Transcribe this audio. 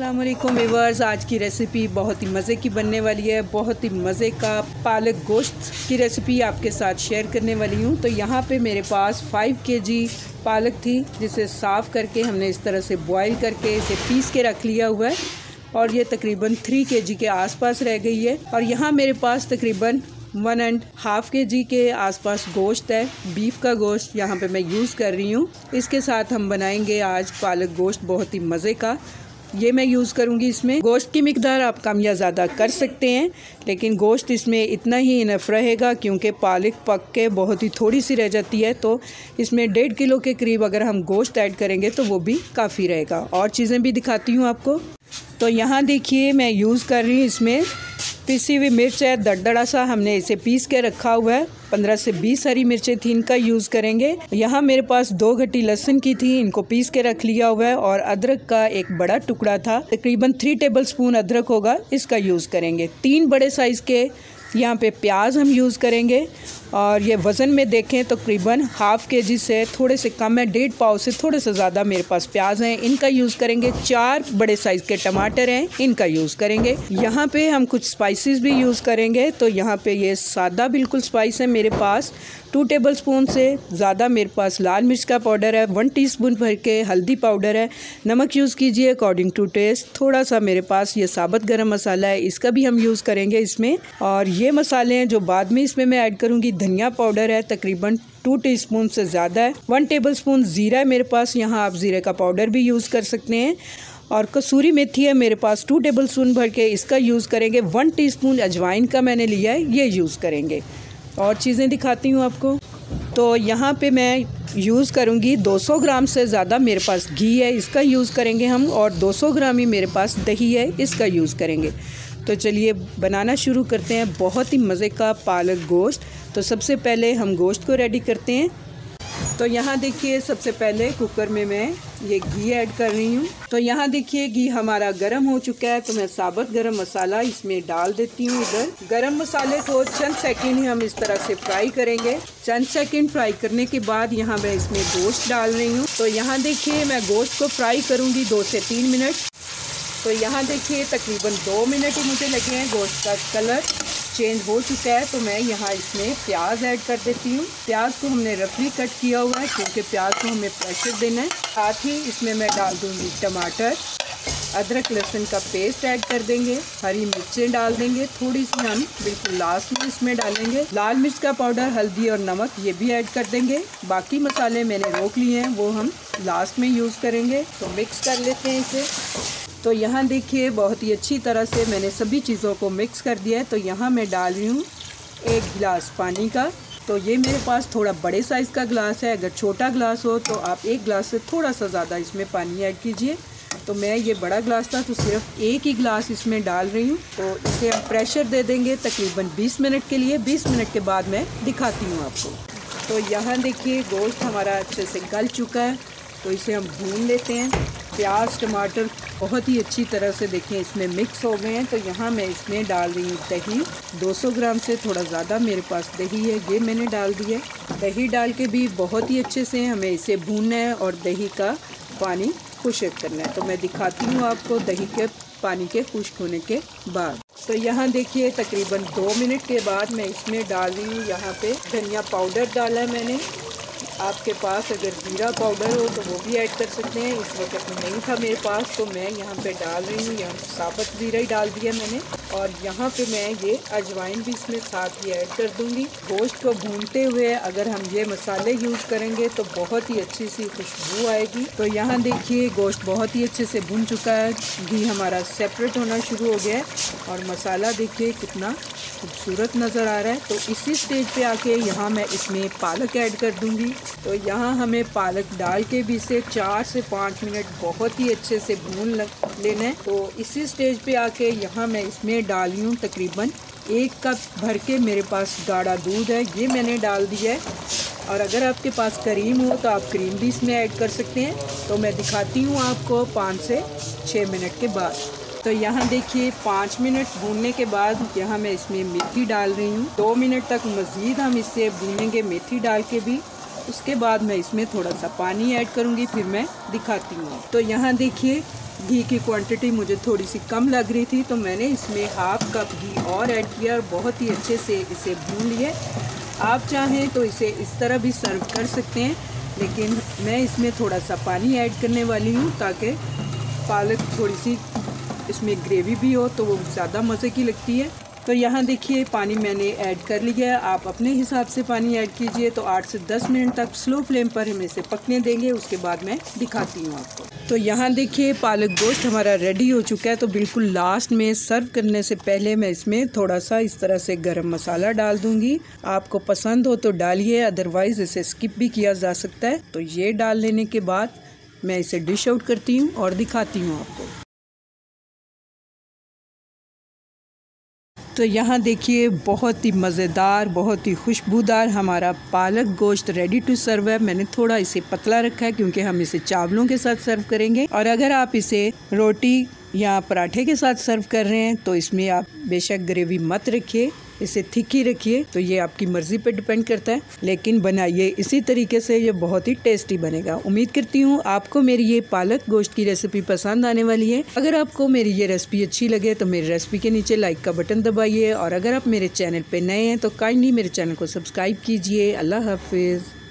अस्सलाम वालेकुम व्यूअर्स। आज की रेसिपी बहुत ही मज़े की बनने वाली है। बहुत ही मज़े का पालक गोश्त की रेसिपी आपके साथ शेयर करने वाली हूँ। तो यहाँ पे मेरे पास 5 kg पालक थी, जिसे साफ़ करके हमने इस तरह से बॉईल करके इसे पीस के रख लिया हुआ है और ये तकरीबन 3 kg के आसपास रह गई है। और यहाँ मेरे पास तकरीबन 1.5 kg के आसपास गोश्त है, बीफ का गोश्त यहाँ पे मैं यूज़ कर रही हूँ। इसके साथ हम बनाएंगे आज पालक गोश्त बहुत ही मज़े का। ये मैं यूज़ करूँगी। इसमें गोश्त की मिकदार आप कम या ज़्यादा कर सकते हैं, लेकिन गोश्त इसमें इतना ही इनफ रहेगा क्योंकि पालक पक के बहुत ही थोड़ी सी रह जाती है। तो इसमें 1.5 किलो के करीब अगर हम गोश्त ऐड करेंगे तो वो भी काफ़ी रहेगा। और चीज़ें भी दिखाती हूँ आपको। तो यहाँ देखिए मैं यूज़ कर रही हूँ, इसमें पिसी हुई मिर्च है, दरदरा सा हमने इसे पीस के रखा हुआ है। 15 से 20 हरी मिर्चें थी, इनका यूज़ करेंगे। यहाँ मेरे पास 2 गट्टी लहसुन की थी, इनको पीस के रख लिया हुआ है। और अदरक का एक बड़ा टुकड़ा था, तकरीबन 3 टेबलस्पून अदरक होगा, इसका यूज़ करेंगे। 3 बड़े साइज़ के यहाँ पे प्याज हम यूज़ करेंगे। और ये वज़न में देखें तो तकरीबन 1/2 kg से थोड़े से कम है, 1.5 पाव से थोड़े से ज़्यादा मेरे पास प्याज हैं, इनका यूज़ करेंगे। 4 बड़े साइज़ के टमाटर हैं, इनका यूज़ करेंगे। यहाँ पे हम कुछ स्पाइसेस भी यूज़ करेंगे। तो यहाँ पे ये सादा बिल्कुल स्पाइस है मेरे पास। 2 टेबलस्पून से ज़्यादा मेरे पास लाल मिर्च का पाउडर है, 1 टीस्पून भर के हल्दी पाउडर है। नमक यूज़ कीजिए अकॉर्डिंग टू टेस्ट। थोड़ा सा मेरे पास ये साबुत गरम मसाला है, इसका भी हम यूज़ करेंगे इसमें। और ये मसाले हैं जो बाद में इसमें मैं ऐड करूँगी। धनिया पाउडर है, तकरीबन 2 टीस्पून से ज़्यादा है। 1 टेबलस्पून ज़ीरा है मेरे पास, यहाँ आप ज़ीरे का पाउडर भी यूज़ कर सकते हैं। और कसूरी मेथी है मेरे पास 2 टेबलस्पून भर के, इसका यूज़ करेंगे। 1 टीस्पून अजवाइन का मैंने लिया है, ये यूज़ करेंगे। और चीज़ें दिखाती हूँ आपको। तो यहाँ पे मैं यूज़ करूँगी 200 ग्राम से ज़्यादा मेरे पास घी है, इसका यूज़ करेंगे हम। और 200 ग्राम ही मेरे पास दही है, इसका यूज़ करेंगे। तो चलिए बनाना शुरू करते हैं बहुत ही मज़े का पालक गोश्त। तो सबसे पहले हम गोश्त को रेडी करते हैं। तो यहाँ देखिए सबसे पहले कुकर में मैं ये घी ऐड कर रही हूँ। तो यहाँ देखिए घी हमारा गरम हो चुका है, तो मैं साबुत गरम मसाला इसमें डाल देती हूँ। इधर गरम मसाले को चंद सेकंड ही हम इस तरह से फ्राई करेंगे। चंद सेकंड फ्राई करने के बाद यहाँ मैं इसमें गोश्त डाल रही हूँ। तो यहाँ देखिए मैं गोश्त को फ्राई करूँगी 2 से 3 मिनट। तो यहाँ देखिए तकरीबन 2 मिनट ही मुझे लगे हैं। गोश्त का कलर चेंज हो चुका है, तो मैं यहाँ इसमें प्याज ऐड कर देती हूँ। प्याज को हमने रफली कट किया हुआ है क्योंकि प्याज को हमें प्रेशर देना है। साथ ही इसमें मैं डाल दूँगी टमाटर, अदरक लहसुन का पेस्ट ऐड कर देंगे, हरी मिर्चें डाल देंगे, थोड़ी सी हम बिल्कुल लास्ट में इसमें डालेंगे। लाल मिर्च का पाउडर, हल्दी और नमक ये भी ऐड कर देंगे। बाकी मसाले मैंने रोक लिए हैं, वो हम लास्ट में यूज़ करेंगे। तो मिक्स कर लेते हैं इसे। तो यहाँ देखिए बहुत ही अच्छी तरह से मैंने सभी चीज़ों को मिक्स कर दिया है। तो यहाँ मैं डाल रही हूँ 1 गिलास पानी का। तो ये मेरे पास थोड़ा बड़े साइज़ का गिलास है, अगर छोटा गिलास हो तो आप 1 गिलास से थोड़ा सा ज़्यादा इसमें पानी ऐड कीजिए। तो मैं ये बड़ा गिलास था तो सिर्फ 1 ही गिलास इसमें डाल रही हूँ। तो इसे हम प्रेशर दे देंगे तकरीबन 20 मिनट के लिए। 20 मिनट के बाद मैं दिखाती हूँ आपको। तो यहाँ देखिए गोश्त हमारा अच्छे से गल चुका है, तो इसे हम भून लेते हैं। प्याज टमाटर बहुत ही अच्छी तरह से देखें इसमें मिक्स हो गए हैं। तो यहाँ मैं इसमें डाल रही हूँ दही। 200 ग्राम से थोड़ा ज़्यादा मेरे पास दही है, ये मैंने डाल दी है। दही डाल के भी बहुत ही अच्छे से हमें इसे भूनना है और दही का पानी खुश्क करना है। तो मैं दिखाती हूँ आपको दही के पानी के खुश्क होने के बाद। तो यहाँ देखिए तकरीबन 2 मिनट के बाद मैं इसमें डाल रही हूँ, यहाँ पे धनिया पाउडर डाला है मैंने। आपके पास अगर जीरा पाउडर हो तो वो भी ऐड कर सकते हैं, इस वक्त नहीं था मेरे पास तो मैं यहाँ पे डाल रही हूँ। यहाँ साबुत जीरा ही डाल दिया मैंने। और यहाँ पे मैं ये अजवाइन भी इसमें साथ ही ऐड कर दूँगी। गोश्त को भूनते हुए अगर हम ये मसाले यूज़ करेंगे तो बहुत ही अच्छी सी खुशबू आएगी। तो यहाँ देखिए गोश्त बहुत ही अच्छे से भून चुका है, घी हमारा सेपरेट होना शुरू हो गया है और मसाला देखिए कितना खूबसूरत नज़र आ रहा है। तो इसी स्टेज पे आके यहाँ मैं इसमें पालक ऐड कर दूँगी। तो यहाँ हमें पालक डाल के भी इसे 4 से 5 मिनट बहुत ही अच्छे से भून लेना है। तो इसी स्टेज पे आके यहाँ मैं इसमें डाल रही हूँ तकरीबन 1 कप भर के मेरे पास गाढ़ा दूध है, ये मैंने डाल दिया है। और अगर आपके पास क्रीम हो तो आप क्रीम भी इसमें ऐड कर सकते हैं। तो मैं दिखाती हूँ आपको 5 से 6 मिनट के बाद। तो यहाँ देखिए 5 मिनट भूनने के बाद यहाँ मैं इसमें मेथी डाल रही हूँ। 2 मिनट तक मज़ीद हम इसे भूनेंगे मेथी डाल के भी। उसके बाद मैं इसमें थोड़ा सा पानी ऐड करूँगी, फिर मैं दिखाती हूँ। तो यहाँ देखिए घी की क्वांटिटी मुझे थोड़ी सी कम लग रही थी, तो मैंने इसमें हाफ कप घी और ऐड किया और बहुत ही अच्छे से इसे भून लिए। आप चाहें तो इसे इस तरह भी सर्व कर सकते हैं, लेकिन मैं इसमें थोड़ा सा पानी ऐड करने वाली हूँ ताकि पालक थोड़ी सी इसमें ग्रेवी भी हो तो वो ज़्यादा मज़े की लगती है। तो यहाँ देखिए पानी मैंने ऐड कर लिया है। आप अपने हिसाब से पानी ऐड कीजिए। तो 8 से 10 मिनट तक स्लो फ्लेम पर हम इसे पकने देंगे, उसके बाद मैं दिखाती हूँ आपको। तो यहाँ देखिए पालक गोश्त हमारा रेडी हो चुका है। तो बिल्कुल लास्ट में सर्व करने से पहले मैं इसमें थोड़ा सा इस तरह से गरम मसाला डाल दूँगी। आपको पसंद हो तो डालिए, अदरवाइज़ इसे स्किप भी किया जा सकता है। तो ये डाल लेने के बाद मैं इसे डिश आउट करती हूँ और दिखाती हूँ आपको। तो यहाँ देखिए बहुत ही मज़ेदार, बहुत ही खुशबूदार हमारा पालक गोश्त रेडी टू सर्व है। मैंने थोड़ा इसे पतला रखा है क्योंकि हम इसे चावलों के साथ सर्व करेंगे, और अगर आप इसे रोटी या पराठे के साथ सर्व कर रहे हैं तो इसमें आप बेशक ग्रेवी मत रखिए, इसे थिक ही रखिए। तो ये आपकी मर्ज़ी पे डिपेंड करता है, लेकिन बनाइए इसी तरीके से, ये बहुत ही टेस्टी बनेगा। उम्मीद करती हूँ आपको मेरी ये पालक गोश्त की रेसिपी पसंद आने वाली है। अगर आपको मेरी ये रेसिपी अच्छी लगे तो मेरी रेसिपी के नीचे लाइक का बटन दबाइए, और अगर आप मेरे चैनल पे नए हैं तो काइंडली मेरे चैनल को सब्सक्राइब कीजिए। अल्लाह हाफिज़।